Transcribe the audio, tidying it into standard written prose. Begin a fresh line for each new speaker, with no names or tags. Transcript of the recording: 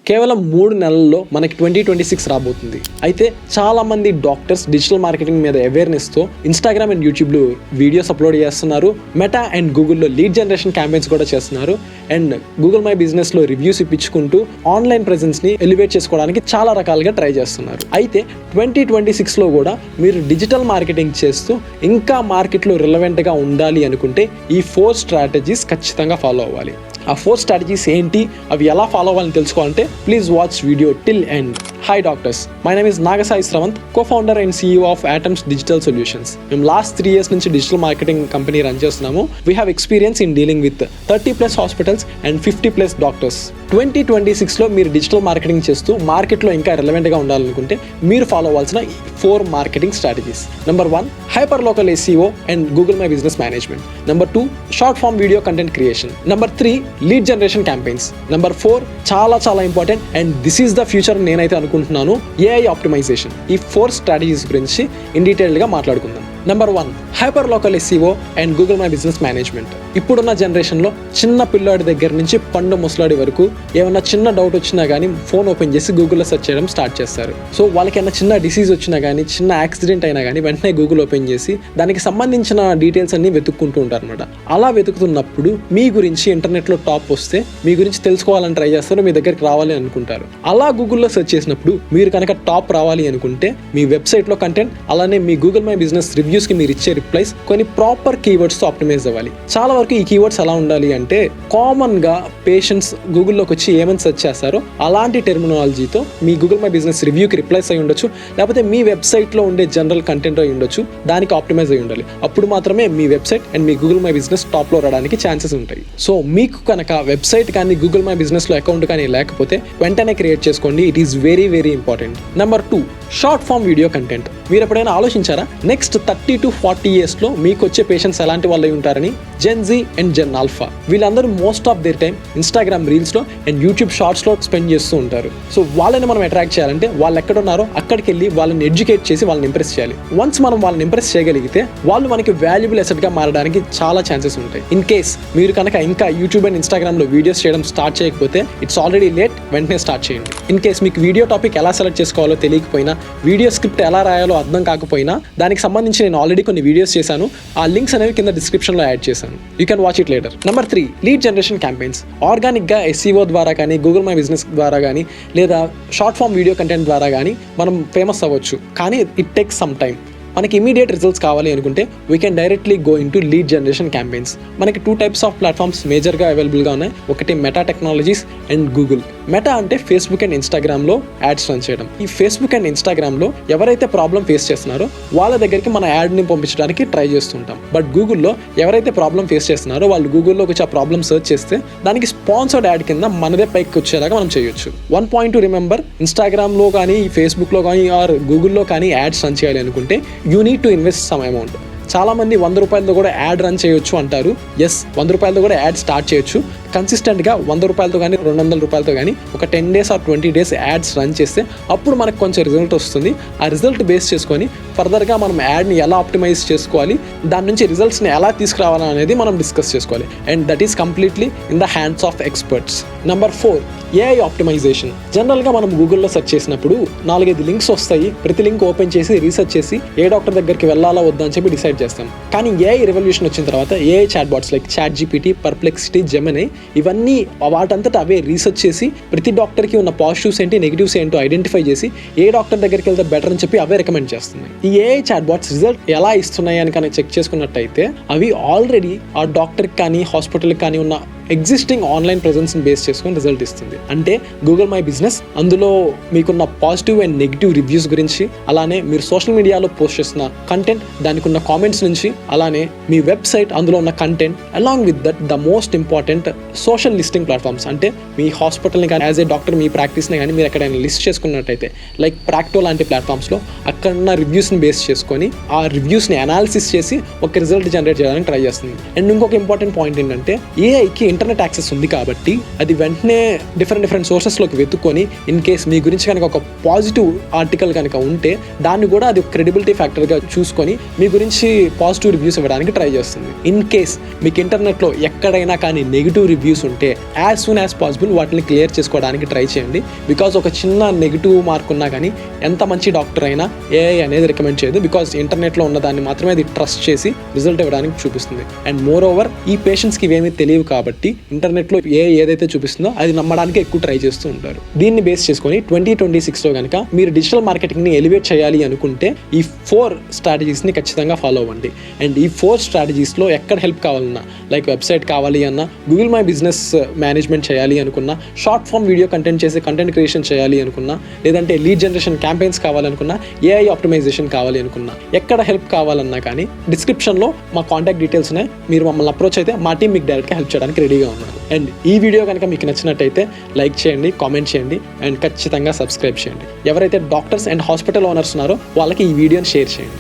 కేవలం 3 నెలల్లో మనకి 2026 రాబోతుంది. అయితే చాలా మంది డాక్టర్స్ డిజిటల్ మార్కెటింగ్ మీద అవేర్నెస్తో ఇన్స్టాగ్రామ్ అండ్ యూట్యూబ్లో వీడియోస్ అప్లోడ్ చేస్తున్నారు. మెటా అండ్ గూగుల్లో లీడ్ జనరేషన్ క్యాంపెయిన్స్ కూడా చేస్తున్నారు. అండ్ గూగుల్ మై బిజినెస్లో రివ్యూస్ ఇప్పించుకుంటూ ఆన్లైన్ ప్రెజెన్స్ని ఎలివేట్ చేసుకోవడానికి చాలా రకాలుగా ట్రై చేస్తున్నారు. అయితే 2026లో కూడా మీరు డిజిటల్ మార్కెటింగ్ చేస్తూ ఇంకా మార్కెట్లో రిలవెంట్గా ఉండాలి అనుకుంటే ఈ 4 స్ట్రాటజీస్ ఖచ్చితంగా ఫాలో అవ్వాలి. ఆ 4 స్ట్రాటజీస్ ఏంటి, అవి ఎలా ఫాలో అవ్వాలని తెలుసుకోవాలంటే please watch video till end. Hi doctors, my name is Nagasai Sravanth, co-founder and CEO of Atoms Digital Solutions. మేము లాస్ట్ 3 years నుంచి డిజిటల్ మార్కెటింగ్ కంపెనీ రన్ చేస్తున్నాము. We have experience in dealing with 30+ hospitals and 50+ doctors. 2026లో మీరు digital marketing చేస్తూ మార్కెట్లో ఇంకా రిలవెంట్గా ఉండాలనుకుంటే మీరు ఫాలో అవ్వాల్సిన 4 marketing strategies. Number 1, hyper local SEO and Google my business management. Number 2, short form video content creation. Number 3, lead generation campaigns. Number 4, చాలా important and this is the future నేనైతే అనుకుంటున్నాను, AI optimisation. ఈ 4 strategies గురించి in డీటెయిల్గా మాట్లాడుకుందాం. Number 1, hyper local SEO and Google my business management. ఇప్పుడున్న జనరేషన్లో చిన్న పిల్లాడి దగ్గర నుంచి పండు ముసలాడి వరకు ఏమన్నా చిన్న డౌట్ వచ్చినా కానీ ఫోన్ ఓపెన్ చేసి గూగుల్లో సెర్చ్ చేయడం స్టార్ట్ చేస్తారు. సో వాళ్ళకి ఏమైనా చిన్న డిసీజ్ వచ్చినా కానీ, చిన్న యాక్సిడెంట్ అయినా కానీ వెంటనే గూగుల్ ఓపెన్ చేసి దానికి సంబంధించిన డీటెయిల్స్ అన్ని వెతుక్కుంటూ ఉంటారు అనమాట. అలా వెతుకుతున్నప్పుడు మీ గురించి ఇంటర్నెట్లో టాప్ వస్తే మీ గురించి తెలుసుకోవాలని ట్రై చేస్తారు, మీ దగ్గరికి రావాలి అనుకుంటారు. అలా గూగుల్లో సెర్చ్ చేసినప్పుడు మీరు కనుక టాప్ రావాలి అనుకుంటే మీ వెబ్సైట్లో కంటెంట్, అలానే మీ గూగుల్ మై బిజినెస్ రివ్యూస్కి మీరు ఇచ్చే రిప్లైస్ కొన్ని ప్రాపర్ కీవర్డ్స్తో ఆప్టిమైజ్ అవ్వాలి. చాలా వరకు ఈ కీవర్డ్స్ ఎలా ఉండాలి అంటే, కామన్గా పేషెంట్స్ గూగుల్లోకి వచ్చి ఏమని సెర్చ్ చేస్తారో అలాంటి టెర్మినాలజీతో మీ గూగుల్ మై బిజినెస్ రివ్యూకి రిప్లైస్ అయి ఉండొచ్చు, లేకపోతే మీ వెబ్సైట్లో ఉండే జనరల్ కంటెంట్ అయి ఉండొచ్చు, దానికి ఆప్టిమైజ్ అయి ఉండాలి. అప్పుడు మాత్రమే మీ వెబ్సైట్ అండ్ మీ గూగుల్ మై బిజినెస్ టాప్లో రావడానికి ఛాన్సెస్ ఉంటాయి. సో మీకు కనుక వెబ్సైట్ కానీ గూగుల్ మై బిజినెస్లో అకౌంట్ కానీ లేకపోతే వెంటనే క్రియేట్ చేసుకోండి. It is very important. Number 2, short form video content. మీరు ఎప్పుడైనా ఆలోచించారా, నెక్స్ట్ 30 to 40 yearsలో మీకు వచ్చే పేషెంట్స్ ఎలాంటి వాళ్ళు ఉంటారని? జెన్ జీ అండ్ జెన్ ఆల్ఫా వీళ్ళందరూ most of their time Instagram రీల్స్లో అండ్ యూట్యూబ్ షార్ట్స్లో స్పెండ్ చేస్తూ ఉంటారు. సో వాళ్ళని మనం అట్రాక్ట్ చేయాలంటే వాళ్ళు ఎక్కడ ఉన్నారో అక్కడికి వెళ్ళి వాళ్ళని ఎడ్యుకేట్ చేసి వాళ్ళని ఇంప్రెస్ చేయాలి. వన్స్ మనం వాళ్ళని ఇంప్రెస్ చేయగలిగితే వాళ్ళు మనకి వాల్యుబుల్ అసెట్గా మారడానికి చాలా ఛాన్సెస్ ఉంటాయి. ఇన్ కేస్ మీరు కనుక ఇంకా యూట్యూబ్ అండ్ ఇన్స్టాగ్రామ్లో వీడియోస్ చేయడం స్టార్ట్ చేయకపోతే ఇట్స్ ఆల్రెడీ లేట్, వెంటనే స్టార్ట్ చేయండి. ఇన్ కేస్ మీకు వీడియో టాపిక్ ఎలా సెలెక్ట్ చేసుకోవాలో తెలియకపోయినా, వీడియో స్క్రిప్ట్ ఎలా రాయాలో అర్థం కాకపోయినా, దానికి సంబంధించి నేను ఆల్రెడీ కొన్ని వీడియోస్ చేశాను. ఆ లింక్స్ అనేవి కింద డిస్క్రిప్షన్లో యాడ్ చేశాను. You can watch it later. Number 3, lead generation campaigns. ఆర్గానిక్గా SEO ద్వారా కానీ, గూగుల్ మై బిజినెస్ ద్వారా కానీ, లేదా షార్ట్ ఫామ్ వీడియో కంటెంట్ ద్వారా కానీ మనం ఫేమస్ అవ్వచ్చు. కానీ ఇట్ టేక్స్ సమ్ టైమ్. మనకి ఇమీడియట్ రిజల్ట్స్ కావాలి అనుకుంటే we can directly go in to lead generation campaigns. మనకి 2 types ఆఫ్ ప్లాట్ఫామ్స్ మేజర్గా అవైలబుల్గా ఉన్నాయి. ఒకటి meta technologies and Google. Meta అంటే ఫేస్బుక్ అండ్ ఇన్స్టాగ్రామ్లో యాడ్స్ రన్ చేయడం. ఈ ఫేస్బుక్ అండ్ ఇన్స్టాగ్రామ్లో ఎవరైతే ప్రాబ్లం ఫేస్ చేస్తున్నారో వాళ్ళ దగ్గరికి మన యాడ్ని పంపించడానికి ట్రై చేస్తుంటాం. బట్ గూగుల్లో ఎవరైతే ప్రాబ్లం ఫేస్ చేస్తున్నారో వాళ్ళు గూగుల్లోకి వచ్చి ఆ ప్రాబ్లం సెర్చ్ చేస్తే దానికి స్పాన్సర్డ్ యాడ్ కింద మనదే పైకి వచ్చేలాగా మనం చేయొచ్చు. 1 point to remember, ఇన్స్టాగ్రామ్లో కానీ, ఫేస్బుక్లో కానీ ఆర్ గూగుల్లో కానీ యాడ్స్ రన్ చేయాలి అనుకుంటే you need to invest some amount. చాలామంది 100 రూపాయలతో కూడా యాడ్ రన్ చేయొచ్చు అంటారు. ఎస్, 100 రూపాయలతో కూడా యాడ్ స్టార్ట్ చేయొచ్చు. కన్సిస్టెంట్గా 100 రూపాయలతో కానీ 200 రూపాయలతో కానీ ఒక 10 days or 20 days ads run చేస్తే అప్పుడు మనకు కొంచెం రిజల్ట్ వస్తుంది. ఆ రిజల్ట్ బేస్ చేసుకొని ఫర్దర్గా మనం యాడ్ని ఎలా ఆప్టిమైజ్ చేసుకోవాలి, దాని నుంచి రిజల్ట్స్ని ఎలా తీసుకురావాలి అనేది మనం డిస్కస్ చేసుకోవాలి. And that is completely in the hands of experts. Number 4, AI optimisation. జనరల్గా మనం గూగుల్లో సెర్చ్ చేసినప్పుడు 4-5 లింక్స్ వస్తాయి. ప్రతి లింక్ ఓపెన్ చేసి రీసెర్చ్ చేసి ఏ డాక్టర్ దగ్గరికి వెళ్ళాలా వద్దా అని చెప్పి డిసైడ్ చేస్తాం. కానీ AI రెవల్యూషన్ వచ్చిన తర్వాత AI chat bots like ChatGPT, Perplexity, Gemini ఇవన్నీ వాటంతట అవే రీసెర్చ్ చేసి ప్రతి డాక్టర్కి ఉన్న పాజిటివ్స్ ఏంటి, నెగిటివ్స్ ఏంటో ఐడెంటిఫై చేసి ఏ డాక్టర్ దగ్గరికి వెళ్తే బెటర్ అని చెప్పి అవే రికమెండ్ చేస్తున్నాయి. ఈ AI చాట్ బాట్స్ రిజల్ట్ ఎలా ఇస్తున్నాయి అని కానీ చెక్ చేసుకున్నట్టయితే అవి ఆల్రెడీ ఆ డాక్టర్కి కానీ హాస్పిటల్కి కానీ ఉన్న ఎగ్జిస్టింగ్ ఆన్లైన్ ప్రెజెన్స్ని బేస్ చేసుకొని రిజల్ట్ ఇస్తుంది. అంటే గూగుల్ మై బిజినెస్ అందులో మీకున్న పాజిటివ్ అండ్ నెగిటివ్ రివ్యూస్ గురించి, అలానే మీరు సోషల్ మీడియాలో పోస్ట్ చేస్తున్న కంటెంట్, దానికి ఉన్న కామెంట్స్ నుంచి, అలానే మీ వెబ్సైట్ అందులో ఉన్న content, along with that the most important social listing platforms. అంటే మీ హాస్పిటల్ని కానీ యాజ్ ఏ డాక్టర్ మీ ప్రాక్టీస్ని కానీ మీరు ఎక్కడైనా లిస్ట్ చేసుకున్నట్టయితే లైక్ ప్రాక్టో లాంటి ప్లాట్ఫామ్స్లో అక్కడ ఉన్న రివ్యూస్ని బేస్ చేసుకొని ఆ రివ్యూస్ని అనాలిసిస్ చేసి ఒక రిజల్ట్ జనరేట్ చేయడానికి ట్రై చేస్తుంది. అండ్ ఇంకొక ఇంపార్టెంట్ పాయింట్ ఏంటంటే ఏఐకి ఇంటర్నెట్ యాక్సెస్ ఉంది కాబట్టి అది వెంటనే డిఫరెంట్ సోర్సెస్లోకి వెతుక్కొని ఇన్ కేస్ మీ గురించి కనుక ఒక పాజిటివ్ ఆర్టికల్ కనుక ఉంటే దాన్ని కూడా అది క్రెడిబిలిటీ ఫ్యాక్టర్గా చూసుకొని మీ గురించి పాజిటివ్ రివ్యూస్ ఇవ్వడానికి ట్రై చేస్తుంది. ఇన్ కేస్ మీకు ఇంటర్నెట్లో ఎక్కడైనా కానీ నెగిటివ్ రివ్యూస్ ఉంటే యాజ్ సూన్ యాజ్ పాసిబుల్ వాటిని క్లియర్ చేసుకోవడానికి ట్రై చేయండి. బికాజ్ ఒక చిన్న నెగిటివ్ మార్క్ ఉన్నా కానీ ఎంత మంచి డాక్టర్ అయినా ఏఐ అనేది రికమెండ్ చేయదు. బికాజ్ ఇంటర్నెట్లో ఉన్న దాన్ని మాత్రమే అది ట్రస్ట్ చేసి రిజల్ట్ ఇవ్వడానికి చూపిస్తుంది. అండ్ మోర్ ఓవర్ ఈ పేషెంట్స్కి ఇవేమీ తెలియవు కాబట్టి ఇంటర్నెట్లో ఏదైతే చూపిస్తుందో అది నమ్మడానికి ఎక్కువ ట్రై చేస్తూ ఉంటారు. దీన్ని బేస్ చేసుకొని 2026లో కనుక మీరు డిజిటల్ మార్కెటింగ్ని ఎలివేట్ చేయాలి అనుకుంటే ఈ 4 స్ట్రాటజీస్ని ఖచ్చితంగా ఫాలో అవ్వండి. అండ్ ఈ 4 స్ట్రాటజీస్లో ఎక్కడ హెల్ప్ కావాలన్నా, లైక్ వెబ్సైట్ కావాలి అన్నా, గూగుల్ మై బిజినెస్ మేనేజ్మెంట్ చేయాలి అనుకున్నా, షార్ట్ ఫామ్ వీడియో కంటెంట్ చేసి కంటెంట్ క్రియేషన్ చేయాలి అనుకున్నా, లేదంటే లీడ్ జనరేషన్ క్యాంపెయిన్స్ కావాలనుకున్నా, ఏఐ ఆప్టిమైజేషన్ కావాలి అనుకున్నా, ఎక్కడ హెల్ప్ కావాలన్నా కానీ డిస్క్రిప్షన్లో మా కాంటాక్ట్ డీటెయిల్స్ ఉన్నాయి. మీరు మమ్మల్ని అప్రోచ్ అయితే మా టీం మీకు డైరెక్ట్గా హెల్ప్ చేయడానికి రెడీగా ఉన్నారు. అండ్ ఈ వీడియో కనుక మీకు నచ్చినట్టయితే లైక్ చేయండి, కామెంట్ చేయండి అండ్ ఖచ్చితంగా సబ్స్క్రైబ్ చేయండి. ఎవరైతే డాక్టర్స్ అండ్ హాస్పిటల్ ఓనర్స్ ఉన్నారో వాళ్ళకి ఈ వీడియోని షేర్ చేయండి.